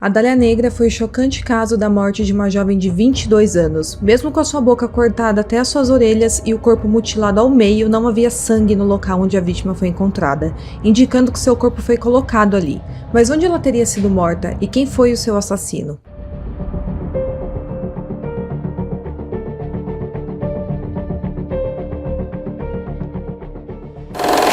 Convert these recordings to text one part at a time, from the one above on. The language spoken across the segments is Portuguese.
A Dália Negra foi o chocante caso da morte de uma jovem de 22 anos. Mesmo com a sua boca cortada até as suas orelhas e o corpo mutilado ao meio, não havia sangue no local onde a vítima foi encontrada, indicando que seu corpo foi colocado ali. Mas onde ela teria sido morta e quem foi o seu assassino?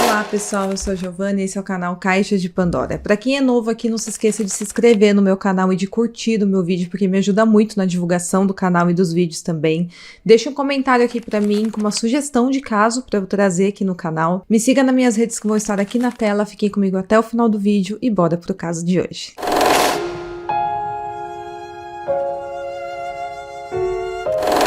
Olá pessoal, eu sou a Giovana e esse é o canal Caixa de Pandora. Para quem é novo aqui, não se esqueça de se inscrever no meu canal e de curtir o meu vídeo, porque me ajuda muito na divulgação do canal e dos vídeos também. Deixe um comentário aqui para mim com uma sugestão de caso para eu trazer aqui no canal. Me siga nas minhas redes que vão estar aqui na tela, fiquem comigo até o final do vídeo e bora pro caso de hoje.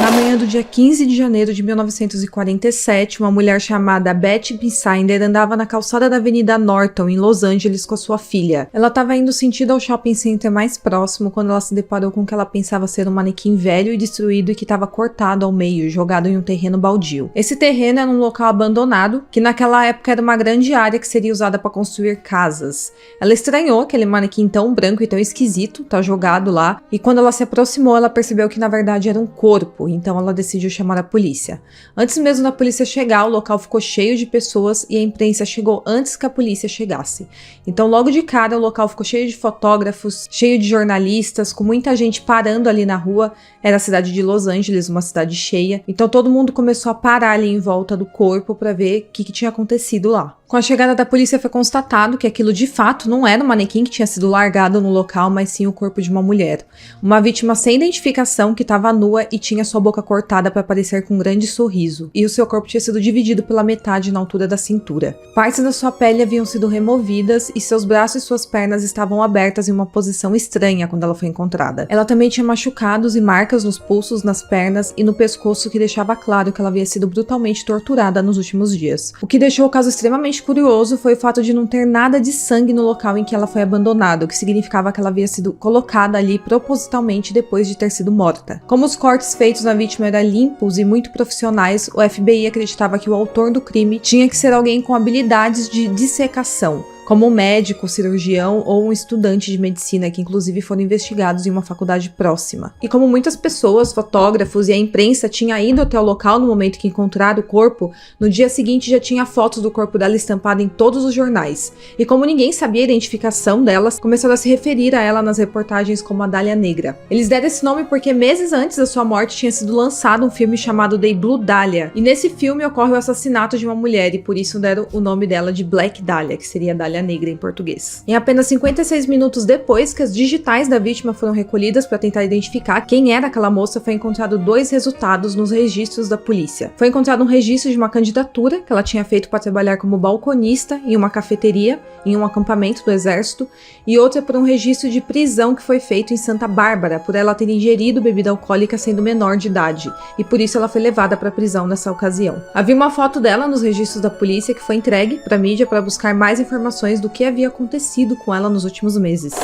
Na manhã do dia 15 de janeiro de 1947, uma mulher chamada Beth Bissinder andava na calçada da Avenida Norton, em Los Angeles, com a sua filha. Ela estava indo sentido ao shopping center mais próximo quando ela se deparou com o que ela pensava ser um manequim velho e destruído e que estava cortado ao meio, jogado em um terreno baldio. Esse terreno era um local abandonado, que naquela época era uma grande área que seria usada para construir casas. Ela estranhou aquele manequim tão branco e tão esquisito, tá jogado lá, e quando ela se aproximou, ela percebeu que na verdade era um corpo. Então ela decidiu chamar a polícia. Antes mesmo da polícia chegar, o local ficou cheio de pessoas e a imprensa chegou antes que a polícia chegasse. Então logo de cara o local ficou cheio de fotógrafos, cheio de jornalistas, com muita gente parando ali na rua. Era a cidade de Los Angeles, uma cidade cheia. Então todo mundo começou a parar ali em volta do corpo para ver o que tinha acontecido lá. Com a chegada da polícia foi constatado que aquilo de fato não era um manequim que tinha sido largado no local, mas sim o corpo de uma mulher. Uma vítima sem identificação que estava nua e tinha sua boca cortada para parecer com um grande sorriso. E o seu corpo tinha sido dividido pela metade na altura da cintura. Partes da sua pele haviam sido removidas e seus braços e suas pernas estavam abertas em uma posição estranha quando ela foi encontrada. Ela também tinha machucados e marcas nos pulsos, nas pernas e no pescoço que deixava claro que ela havia sido brutalmente torturada nos últimos dias. O que deixou o caso extremamente curioso foi o fato de não ter nada de sangue no local em que ela foi abandonada, o que significava que ela havia sido colocada ali propositalmente depois de ter sido morta. Como os cortes feitos na vítima eram limpos e muito profissionais, o FBI acreditava que o autor do crime tinha que ser alguém com habilidades de dissecação, como um médico, cirurgião ou um estudante de medicina, que inclusive foram investigados em uma faculdade próxima. E como muitas pessoas, fotógrafos e a imprensa tinham ido até o local no momento que encontraram o corpo, no dia seguinte já tinha fotos do corpo dela estampada em todos os jornais. E como ninguém sabia a identificação delas, começaram a se referir a ela nas reportagens como a Dália Negra. Eles deram esse nome porque meses antes da sua morte tinha sido lançado um filme chamado The Blue Dahlia. E nesse filme ocorre o assassinato de uma mulher e por isso deram o nome dela de Black Dahlia, que seria Dália Negra em português. Em apenas 56 minutos depois que as digitais da vítima foram recolhidas para tentar identificar quem era aquela moça, foi encontrado dois resultados nos registros da polícia. Foi encontrado um registro de uma candidatura que ela tinha feito para trabalhar como balconista em uma cafeteria, em um acampamento do exército, e outra por um registro de prisão que foi feito em Santa Bárbara, por ela ter ingerido bebida alcoólica sendo menor de idade, e por isso ela foi levada para a prisão nessa ocasião. Havia uma foto dela nos registros da polícia que foi entregue para a mídia para buscar mais informações do que havia acontecido com ela nos últimos meses.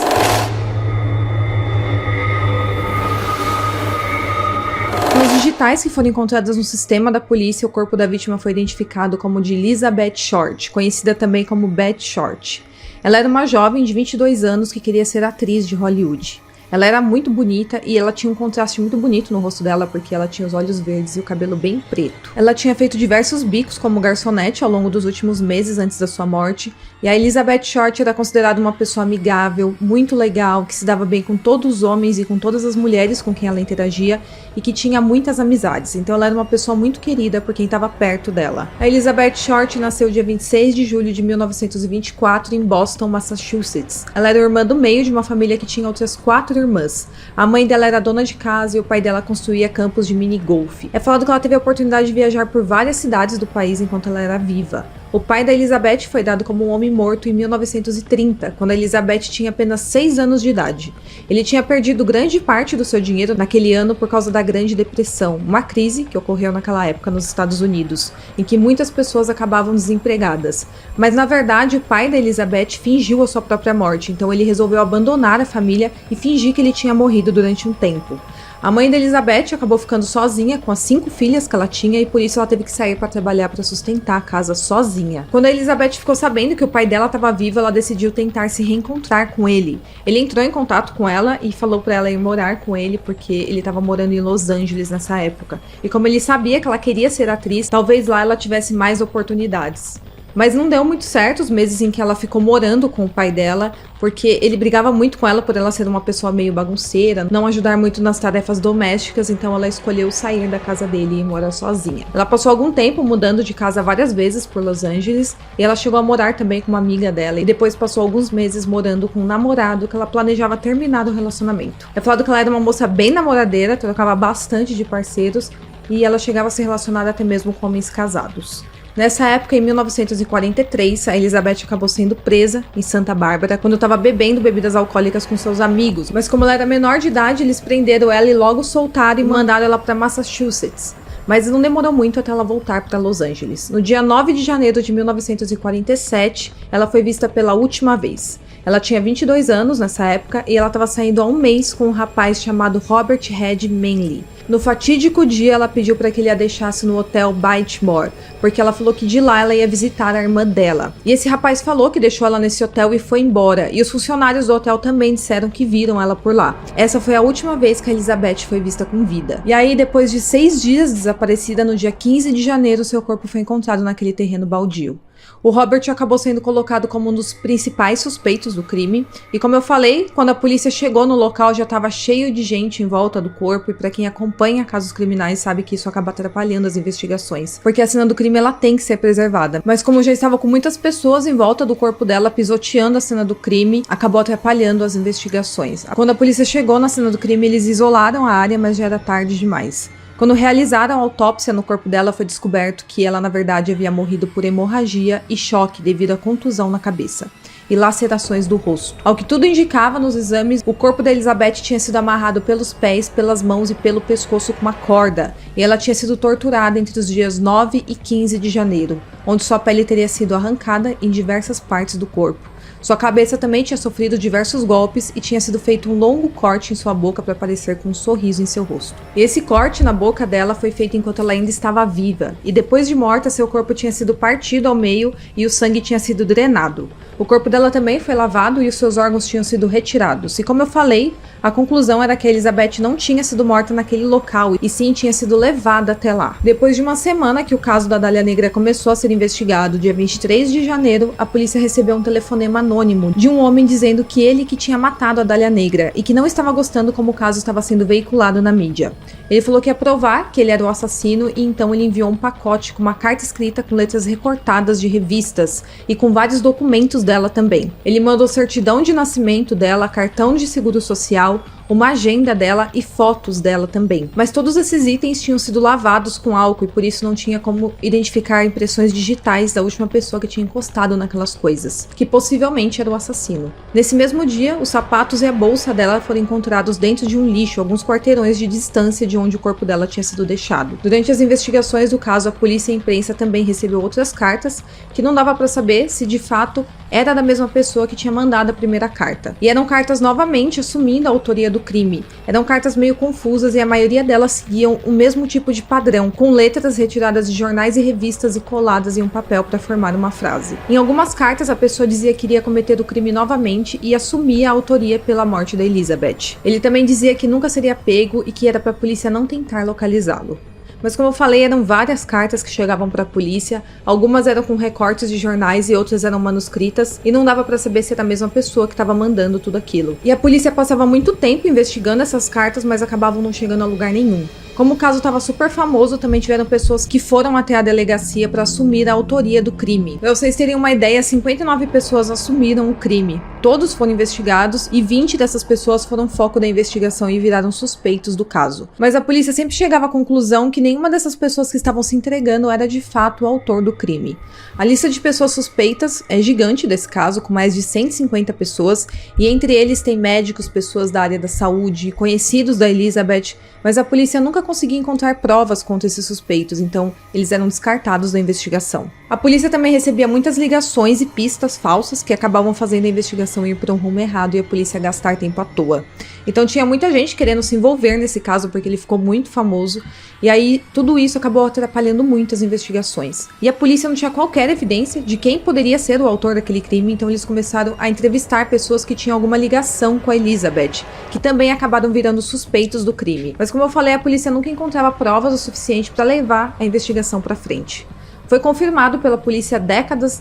Com as digitais que foram encontradas no sistema da polícia, o corpo da vítima foi identificado como de Elizabeth Short, conhecida também como Beth Short. Ela era uma jovem de 22 anos que queria ser atriz de Hollywood. Ela era muito bonita e ela tinha um contraste muito bonito no rosto dela, porque ela tinha os olhos verdes e o cabelo bem preto. Ela tinha feito diversos bicos como garçonete ao longo dos últimos meses antes da sua morte, e a Elizabeth Short era considerada uma pessoa amigável, muito legal, que se dava bem com todos os homens e com todas as mulheres com quem ela interagia, e que tinha muitas amizades. Então ela era uma pessoa muito querida por quem estava perto dela. A Elizabeth Short nasceu dia 26 de julho de 1924 em Boston, Massachusetts. Ela era irmã do meio de uma família que tinha outras 4 irmãs. A mãe dela era dona de casa e o pai dela construía campos de mini-golfe. É falado que ela teve a oportunidade de viajar por várias cidades do país enquanto ela era viva. O pai da Elizabeth foi dado como um homem morto em 1930, quando a Elizabeth tinha apenas 6 anos de idade. Ele tinha perdido grande parte do seu dinheiro naquele ano por causa da Grande Depressão, uma crise que ocorreu naquela época nos Estados Unidos, em que muitas pessoas acabavam desempregadas. Mas na verdade o pai da Elizabeth fingiu a sua própria morte, então ele resolveu abandonar a família e fingir que ele tinha morrido durante um tempo. A mãe da Elizabeth acabou ficando sozinha com as 5 filhas que ela tinha e por isso ela teve que sair para trabalhar para sustentar a casa sozinha. Quando a Elizabeth ficou sabendo que o pai dela estava vivo, ela decidiu tentar se reencontrar com ele. Ele entrou em contato com ela e falou para ela ir morar com ele porque ele estava morando em Los Angeles nessa época. E como ele sabia que ela queria ser atriz, talvez lá ela tivesse mais oportunidades. Mas não deu muito certo os meses em que ela ficou morando com o pai dela, porque ele brigava muito com ela por ela ser uma pessoa meio bagunceira, não ajudar muito nas tarefas domésticas, então ela escolheu sair da casa dele e morar sozinha. Ela passou algum tempo mudando de casa várias vezes por Los Angeles, e ela chegou a morar também com uma amiga dela, e depois passou alguns meses morando com um namorado que ela planejava terminar o relacionamento. É falado que ela era uma moça bem namoradeira, trocava bastante de parceiros, e ela chegava a se relacionar até mesmo com homens casados. Nessa época, em 1943, a Elizabeth acabou sendo presa em Santa Bárbara quando estava bebendo bebidas alcoólicas com seus amigos, mas como ela era menor de idade, eles prenderam ela e logo soltaram e mandaram ela para Massachusetts. Mas não demorou muito até ela voltar para Los Angeles. No dia 9 de janeiro de 1947, ela foi vista pela última vez. Ela tinha 22 anos nessa época e ela estava saindo há um mês com um rapaz chamado Robert Red Manley. No fatídico dia, ela pediu para que ele a deixasse no hotel Biltmore, porque ela falou que de lá ela ia visitar a irmã dela. E esse rapaz falou que deixou ela nesse hotel e foi embora, e os funcionários do hotel também disseram que viram ela por lá. Essa foi a última vez que a Elizabeth foi vista com vida. E aí, depois de 6 dias desaparecida, no dia 15 de janeiro, seu corpo foi encontrado naquele terreno baldio. O Robert acabou sendo colocado como um dos principais suspeitos do crime, e como eu falei, quando a polícia chegou no local já estava cheio de gente em volta do corpo, e para quem acompanha casos criminais sabe que isso acaba atrapalhando as investigações, porque a cena do crime ela tem que ser preservada, mas como já estava com muitas pessoas em volta do corpo dela pisoteando a cena do crime, acabou atrapalhando as investigações. Quando a polícia chegou na cena do crime, eles isolaram a área, mas já era tarde demais. Quando realizaram a autópsia no corpo dela, foi descoberto que ela, na verdade, havia morrido por hemorragia e choque devido à contusão na cabeça e lacerações do rosto. Ao que tudo indicava nos exames, o corpo da Elizabeth tinha sido amarrado pelos pés, pelas mãos e pelo pescoço com uma corda, e ela tinha sido torturada entre os dias 9 e 15 de janeiro, onde sua pele teria sido arrancada em diversas partes do corpo. Sua cabeça também tinha sofrido diversos golpes e tinha sido feito um longo corte em sua boca para parecer com um sorriso em seu rosto. E esse corte na boca dela foi feito enquanto ela ainda estava viva, e depois de morta, seu corpo tinha sido partido ao meio e o sangue tinha sido drenado. O corpo dela também foi lavado e os seus órgãos tinham sido retirados. E como eu falei, a conclusão era que a Elizabeth não tinha sido morta naquele local, e sim tinha sido levada até lá. Depois de uma semana que o caso da Dália Negra começou a ser investigado, dia 23 de janeiro, a polícia recebeu um telefonema anônimo de um homem dizendo que ele que tinha matado a Dália Negra e que não estava gostando como o caso estava sendo veiculado na mídia. Ele falou que ia provar que ele era o assassino e então ele enviou um pacote com uma carta escrita com letras recortadas de revistas e com vários documentos dela também. Ele mandou certidão de nascimento dela, cartão de seguro social, uma agenda dela e fotos dela também. Mas todos esses itens tinham sido lavados com álcool e por isso não tinha como identificar impressões digitais da última pessoa que tinha encostado naquelas coisas, que possivelmente era o assassino. Nesse mesmo dia, os sapatos e a bolsa dela foram encontrados dentro de um lixo, alguns quarteirões de distância de onde o corpo dela tinha sido deixado. Durante as investigações do caso, a polícia e a imprensa também recebeu outras cartas que não dava para saber se de fato era da mesma pessoa que tinha mandado a primeira carta. E eram cartas novamente assumindo a autoria do crime. Eram cartas meio confusas e a maioria delas seguiam o mesmo tipo de padrão, com letras retiradas de jornais e revistas e coladas em um papel para formar uma frase. Em algumas cartas, a pessoa dizia que iria cometer o crime novamente e assumia a autoria pela morte da Elizabeth. Ele também dizia que nunca seria pego e que era para a polícia não tentar localizá-lo. Mas como eu falei, eram várias cartas que chegavam para a polícia, algumas eram com recortes de jornais e outras eram manuscritas, e não dava para saber se era a mesma pessoa que estava mandando tudo aquilo. E a polícia passava muito tempo investigando essas cartas, mas acabavam não chegando a lugar nenhum. Como o caso estava super famoso, também tiveram pessoas que foram até a delegacia para assumir a autoria do crime. Pra vocês terem uma ideia, 59 pessoas assumiram o crime. Todos foram investigados e 20 dessas pessoas foram foco da investigação e viraram suspeitos do caso. Mas a polícia sempre chegava à conclusão que nenhuma dessas pessoas que estavam se entregando era de fato o autor do crime. A lista de pessoas suspeitas é gigante desse caso, com mais de 150 pessoas, e entre eles tem médicos, pessoas da área da saúde, conhecidos da Elizabeth, mas a polícia nunca conseguia encontrar provas contra esses suspeitos, então eles eram descartados da investigação. A polícia também recebia muitas ligações e pistas falsas que acabavam fazendo a investigação ir para um rumo errado e a polícia gastar tempo à toa. Então tinha muita gente querendo se envolver nesse caso porque ele ficou muito famoso. E aí tudo isso acabou atrapalhando muito as investigações. E a polícia não tinha qualquer evidência de quem poderia ser o autor daquele crime, então eles começaram a entrevistar pessoas que tinham alguma ligação com a Elizabeth, que também acabaram virando suspeitos do crime. Mas como eu falei, a polícia nunca encontrava provas o suficiente para levar a investigação para frente. Foi confirmado pela polícia décadas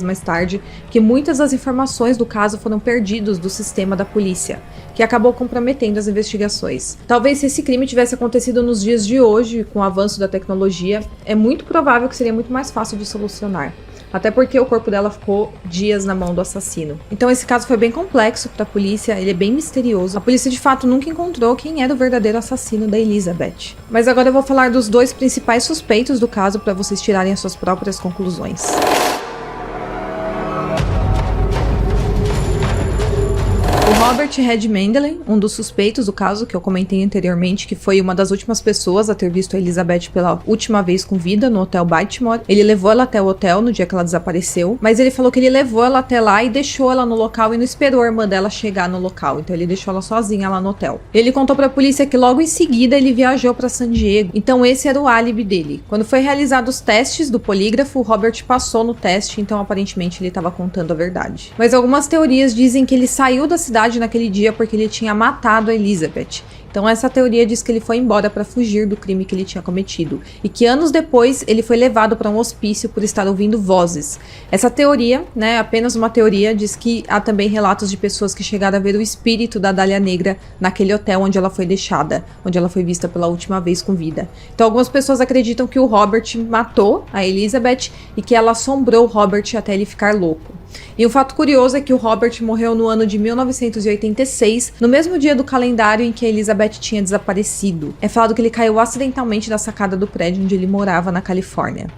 mais tarde, que muitas das informações do caso foram perdidos do sistema da polícia, que acabou comprometendo as investigações. Talvez se esse crime tivesse acontecido nos dias de hoje, com o avanço da tecnologia, é muito provável que seria muito mais fácil de solucionar. Até porque o corpo dela ficou dias na mão do assassino. Então esse caso foi bem complexo para a polícia, ele é bem misterioso. A polícia de fato nunca encontrou quem era o verdadeiro assassino da Elizabeth. Mas agora eu vou falar dos dois principais suspeitos do caso para vocês tirarem as suas próprias conclusões. Robert Red Mendeley, um dos suspeitos do caso que eu comentei anteriormente, que foi uma das últimas pessoas a ter visto a Elizabeth pela última vez com vida no Hotel Biltmore. Ele levou ela até o hotel no dia que ela desapareceu, mas ele falou que ele levou ela até lá e deixou ela no local e não esperou a irmã dela chegar no local, então ele deixou ela sozinha lá no hotel. Ele contou pra polícia que logo em seguida ele viajou pra San Diego, então esse era o álibi dele. Quando foi realizado os testes do polígrafo, o Robert passou no teste, então aparentemente ele estava contando a verdade. Mas algumas teorias dizem que ele saiu da cidade naquele dia porque ele tinha matado a Elizabeth. Então essa teoria diz que ele foi embora para fugir do crime que ele tinha cometido e que anos depois ele foi levado para um hospício por estar ouvindo vozes. Essa teoria, apenas uma teoria, diz que há também relatos de pessoas que chegaram a ver o espírito da Dália Negra naquele hotel onde ela foi deixada, onde ela foi vista pela última vez com vida. Então algumas pessoas acreditam que o Robert matou a Elizabeth e que ela assombrou o Robert até ele ficar louco. E um fato curioso é que o Robert morreu no ano de 1986, no mesmo dia do calendário em que a Elizabeth tinha desaparecido. É falado que ele caiu acidentalmente da sacada do prédio onde ele morava na Califórnia.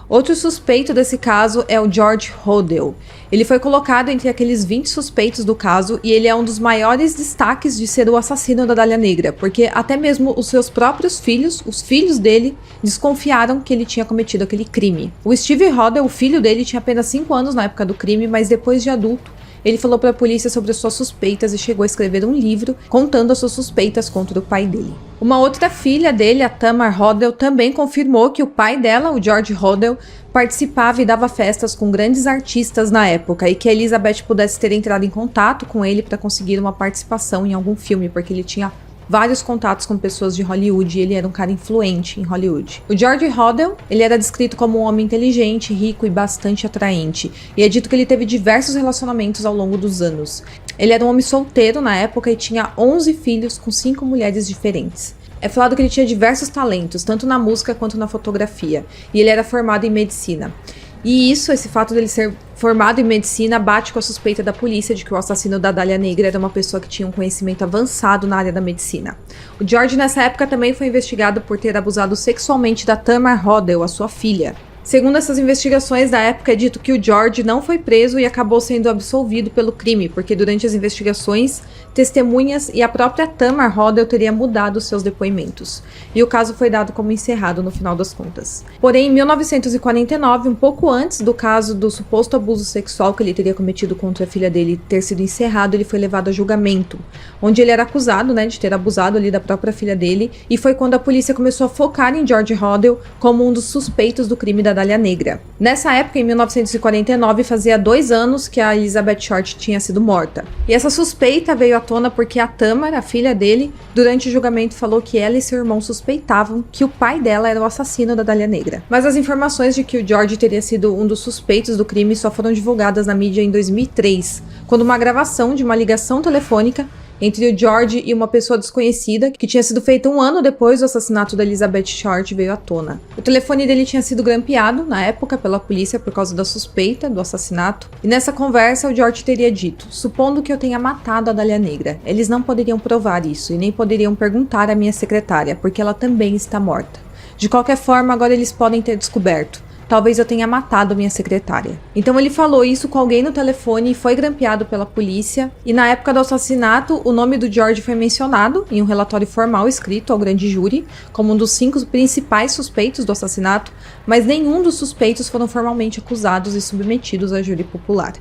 Outro suspeito desse caso é o George Hodel. Ele foi colocado entre aqueles 20 suspeitos do caso e ele é um dos maiores destaques de ser o assassino da Dália Negra, porque até mesmo os seus próprios filhos, os filhos dele, desconfiaram que ele tinha cometido aquele crime. O Steve Hodel, o filho dele, tinha apenas 5 anos na época do crime, mas depois de adulto, ele falou para a polícia sobre as suas suspeitas e chegou a escrever um livro contando as suas suspeitas contra o pai dele. Uma outra filha dele, a Tamar Hodel, também confirmou que o pai dela, o George Hodel, participava e dava festas com grandes artistas na época e que a Elizabeth pudesse ter entrado em contato com ele para conseguir uma participação em algum filme, porque ele tinha vários contatos com pessoas de Hollywood e ele era um cara influente em Hollywood. O George Hodel, ele era descrito como um homem inteligente, rico e bastante atraente, e é dito que ele teve diversos relacionamentos ao longo dos anos. Ele era um homem solteiro na época e tinha 11 filhos com 5 mulheres diferentes. É falado que ele tinha diversos talentos, tanto na música quanto na fotografia, e ele era formado em medicina. E esse fato dele ser formado em medicina, bate com a suspeita da polícia de que o assassino da Dália Negra era uma pessoa que tinha um conhecimento avançado na área da medicina. O George, nessa época, também foi investigado por ter abusado sexualmente da Tamar Hodel, a sua filha. Segundo essas investigações da época, é dito que o George não foi preso e acabou sendo absolvido pelo crime, porque durante as investigações, testemunhas e a própria Tamar Hodel teria mudado seus depoimentos. E o caso foi dado como encerrado no final das contas. Porém, em 1949, um pouco antes do caso do suposto abuso sexual que ele teria cometido contra a filha dele ter sido encerrado, ele foi levado a julgamento, onde ele era acusado, de ter abusado ali da própria filha dele, e foi quando a polícia começou a focar em George Hodel como um dos suspeitos do crime da Dália Negra. Nessa época, em 1949, fazia 2 anos que a Elizabeth Short tinha sido morta. E essa suspeita veio à tona porque a Tamar, a filha dele, durante o julgamento falou que ela e seu irmão suspeitavam que o pai dela era o assassino da Dália Negra. Mas as informações de que o George teria sido um dos suspeitos do crime só foram divulgadas na mídia em 2003, quando uma gravação de uma ligação telefônica entre o George e uma pessoa desconhecida, que tinha sido feita 1 ano depois do assassinato da Elizabeth Short, veio à tona. O telefone dele tinha sido grampeado, na época, pela polícia por causa da suspeita do assassinato, e nessa conversa o George teria dito: supondo que eu tenha matado a Dália Negra, eles não poderiam provar isso e nem poderiam perguntar à minha secretária, porque ela também está morta. De qualquer forma, agora eles podem ter descoberto. talvez eu tenha matado minha secretária. Então ele falou isso com alguém no telefone e foi grampeado pela polícia. E na época do assassinato, o nome do George foi mencionado em um relatório formal escrito ao grande júri como um dos 5 principais suspeitos do assassinato, mas nenhum dos suspeitos foram formalmente acusados e submetidos a júri popular.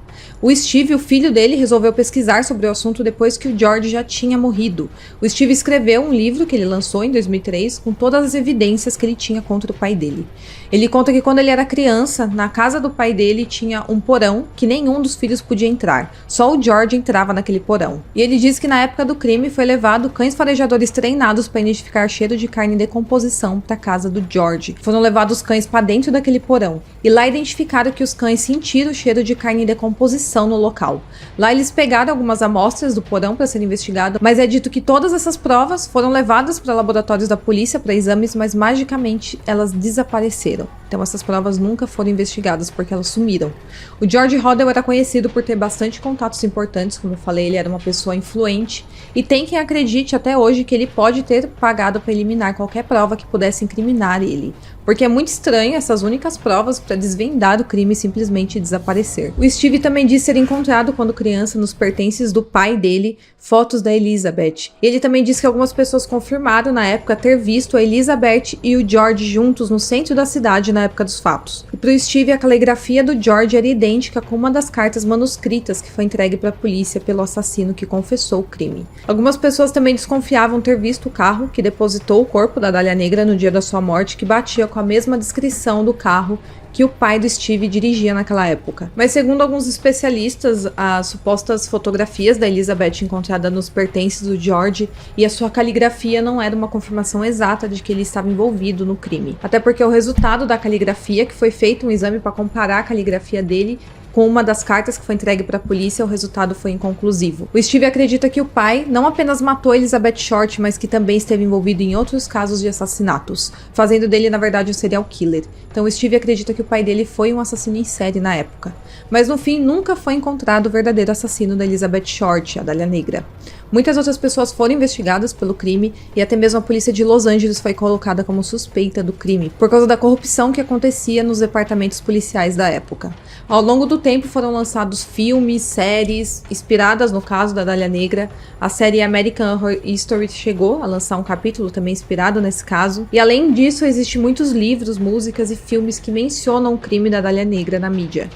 O Steve, o filho dele, resolveu pesquisar sobre o assunto depois que o George já tinha morrido. O Steve escreveu um livro que ele lançou em 2003 com todas as evidências que ele tinha contra o pai dele. Ele conta que quando ele era criança, na casa do pai dele tinha um porão que nenhum dos filhos podia entrar. Só o George entrava naquele porão. E ele diz que na época do crime foi levado cães farejadores treinados para identificar cheiro de carne em decomposição para a casa do George. Foram levados cães para dentro daquele porão. E lá identificaram que os cães sentiram o cheiro de carne em decomposição no local. Lá eles pegaram algumas amostras do porão para ser investigado, mas é dito que todas essas provas foram levadas para laboratórios da polícia para exames, mas magicamente elas desapareceram. Então essas provas nunca foram investigadas porque elas sumiram. O George Hodel era conhecido por ter bastante contatos importantes, como eu falei, ele era uma pessoa influente, e tem quem acredite até hoje que ele pode ter pagado para eliminar qualquer prova que pudesse incriminar ele. Porque é muito estranho essas únicas provas para desvendar o crime simplesmente desaparecer. O Steve também disse ter encontrado quando criança nos pertences do pai dele fotos da Elizabeth. Ele também disse que algumas pessoas confirmaram na época ter visto a Elizabeth e o George juntos no centro da cidade na época dos fatos. E para o Steve, a caligrafia do George era idêntica com uma das cartas manuscritas que foi entregue para a polícia pelo assassino que confessou o crime. Algumas pessoas também desconfiavam ter visto o carro que depositou o corpo da Dália Negra no dia da sua morte, que batia com a mesma descrição do carro que o pai do Steve dirigia naquela época. Mas segundo alguns especialistas, as supostas fotografias da Elizabeth encontrada nos pertences do George e a sua caligrafia não era uma confirmação exata de que ele estava envolvido no crime. Até porque o resultado da caligrafia, que foi feito um exame para comparar a caligrafia dele com uma das cartas que foi entregue para a polícia, o resultado foi inconclusivo. O Steve acredita que o pai não apenas matou Elizabeth Short, mas que também esteve envolvido em outros casos de assassinatos, fazendo dele, na verdade, um serial killer. Então o Steve acredita que o pai dele foi um assassino em série na época. Mas no fim, nunca foi encontrado o verdadeiro assassino da Elizabeth Short, a Dália Negra. Muitas outras pessoas foram investigadas pelo crime e até mesmo a polícia de Los Angeles foi colocada como suspeita do crime, por causa da corrupção que acontecia nos departamentos policiais da época. Ao longo do tempo foram lançados filmes, séries, inspiradas no caso da Dália Negra. A série American Horror History chegou a lançar um capítulo também inspirado nesse caso. E além disso, existem muitos livros, músicas e filmes que mencionam o crime da Dália Negra na mídia.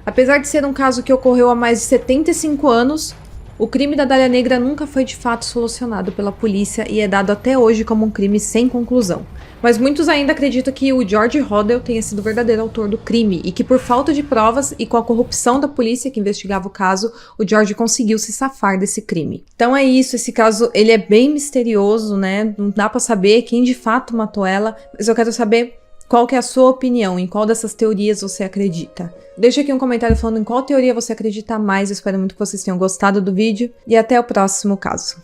Apesar de ser um caso que ocorreu há mais de 75 anos, o crime da Dália Negra nunca foi de fato solucionado pela polícia e é dado até hoje como um crime sem conclusão. Mas muitos ainda acreditam que o George Hodel tenha sido o verdadeiro autor do crime e que por falta de provas e com a corrupção da polícia que investigava o caso, o George conseguiu se safar desse crime. Então é isso, esse caso ele é bem misterioso, né? Não dá pra saber quem de fato matou ela, mas eu quero saber qual que é a sua opinião, em qual dessas teorias você acredita. Deixa aqui um comentário falando em qual teoria você acredita mais, eu espero muito que vocês tenham gostado do vídeo e até o próximo caso.